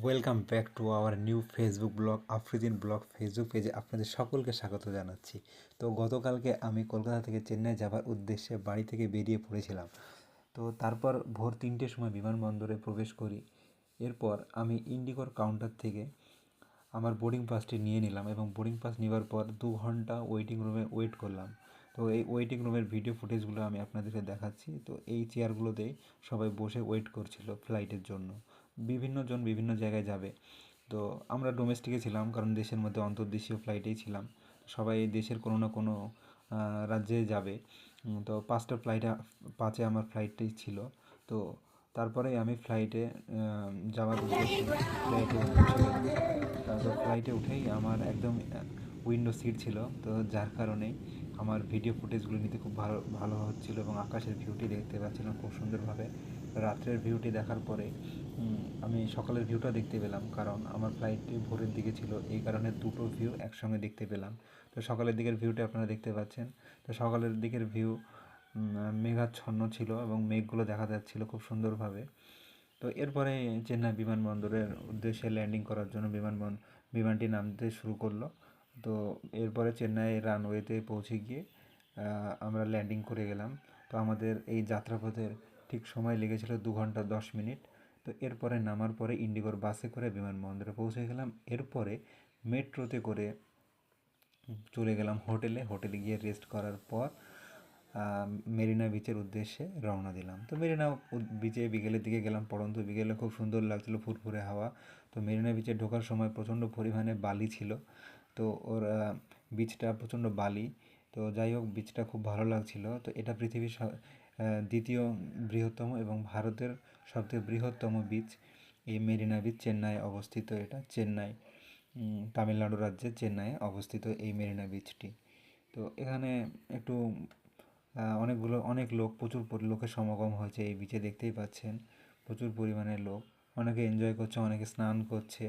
Welcome back to our new Facebook blog আফ্রিদিন blog Facebook পেজে আপনাদের সকলকে স্বাগত জানাচ্ছি। তো গতকালকে আমি কলকাতা থেকে চেন্নাই যাবার উদ্দেশ্যে বাড়ি থেকে বেরিয়ে পড়েছিলাম। তো তারপর ভোর 3টের সময় বিমানবন্দরে প্রবেশ করি। এরপর আমি ইন্ডিগোর কাউন্টার থেকে আমার বোর্ডিং পাসটি নিয়ে নিলাম এবং বোর্ডিং পাস নেওয়ার পর 2 ঘন্টা ওয়েটিং রুমে ওয়েট করলাম। তো এই ওয়েটিং রুমের ভিডিও ফুটেজগুলো আমি আপনাদেরকে দেখাচ্ছি। তো এই চেয়ারগুলোতেই সবাই বসে ওয়েট করছিল ফ্লাইটের জন্য। বিভিন্ন জন বিভিন্ন জায়গায় যাবে। তো আমরা ডোমেস্টিকে ছিলাম, কারণ দেশের মধ্যে অন্তর্দেশীয় ফ্লাইটেই ছিলাম। সবাই দেশের কোনো না কোনো রাজ্যে যাবে। তো 5:05 আমার ফ্লাইটটাই ছিল। তো তারপরে আমি ফ্লাইটে যাওয়ার উদ্দেশ্যে ফ্লাইটে উঠে গেলাম। তো ফ্লাইটে উঠেই আমার একদম উইন্ডো সিট ছিল, তো যার কারণে আমার ভিডিও ফুটেজগুলো নিতে খুব ভালো ভালো হচ্ছিলো এবং আকাশের ভিউটি দেখতে পাচ্ছিলাম খুব সুন্দরভাবে। রাত্রের ভিউটি দেখার পরে আমি সকালের ভিউটা দেখতে পেলাম, কারণ আমার ফ্লাইটটি ভোরের দিকে ছিল, এই কারণে দুটো ভিউ একসঙ্গে দেখতে পেলাম। তো সকালের দিকের ভিউটা আপনারা দেখতে পাচ্ছেন। তো সকালের দিকের ভিউ মেঘাচ্ছন্ন ছিল এবং মেঘগুলো দেখা যাচ্ছিল খুব সুন্দরভাবে। তো এরপরে চেন্নাই বিমানবন্দরের উদ্দেশ্যে ল্যান্ডিং করার জন্য বিমানটি নামতে শুরু করলো। তো এরপরে চেন্নাই রানওয়েতে পৌঁছে গিয়ে আমরা ল্যান্ডিং করে গেলাম। তো আমাদের এই যাত্রাপথের ঠিক সময় লেগেছিল 2 ঘন্টা 10 মিনিট। তো এরপরে নামার পরে ইন্ডিগোর বাসে করে বিমানবন্দরে পৌঁছে গেলাম। এরপরে মেট্রোতে করে চলে গেলাম হোটেলে গিয়ে রেস্ট করার পর মেরিনা বিচের উদ্দেশ্যে রওনা দিলাম। তো মেরিনা বিচে বিকেলের দিকে গেলাম, পড়ন্ত বিকেলে খুব সুন্দর লাগছিলো, ফুরফুরে হাওয়া। তো মেরিনা বিচে ঢোকার সময় প্রচণ্ড পরিমাণে বালি ছিল। তো ওর বিচটা প্রচণ্ড বালি। তো যাই হোক, বিচটা খুব ভালো লাগছিলো। তো এটা পৃথিবীর দ্বিতীয় বৃহত্তম এবং ভারতের সবথেকে বৃহত্তম বিচ এই মেরিনা বিচ। চেন্নাই অবস্থিত, এটা চেন্নাই তামিলনাড়ু রাজ্যে চেন্নাইয়ে অবস্থিত এই মেরিনা বিচটি। তো এখানে একটু অনেক লোক, প্রচুর লোকের সমাগম হয়েছে এই বিচে, দেখতেই পাচ্ছেন প্রচুর পরিমাণে লোক। অনেকে এনজয় করছে, অনেকে স্নান করছে।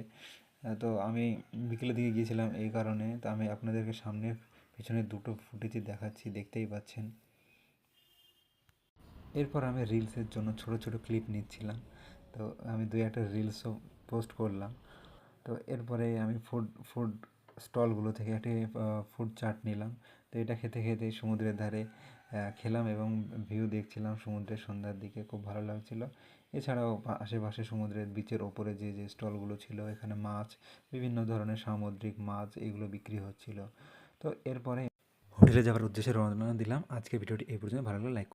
তো আমি বিকেলের দিকে গিয়েছিলাম এই কারণে। তো আমি আপনাদেরকে সামনে পেছনে দুটো ফুটেজই দেখাচ্ছি, দেখতেই পাচ্ছেন। এরপর আমি রিলসের জন্য ছোট ছোট ক্লিপ নিচ্ছিলাম। তো আমি 2-1টা রিলসও পোস্ট করলাম। তো এরপরে আমি ফুড স্টলগুলো থেকে একটি ফুড চাট নিলাম। তো এটা খেতে খেতে সমুদ্রের ধারে খেলাম এবং ভিউ দেখছিলাম সমুদ্রের সন্ধ্যার দিকে, খুব ভালো লাগছিল। এছাড়াও আশেপাশে সমুদ্রের বিচের ওপরে যে স্টলগুলো ছিল, এখানে মাছ, বিভিন্ন ধরনের সামুদ্রিক মাছ এগুলো বিক্রি হচ্ছিল। তো এরপরে হোটেলে যাওয়ার উদ্দেশ্যে রওনা দিলাম। আজকে ভিডিওটি এই পর্যন্ত। ভালো লাগলে লাইক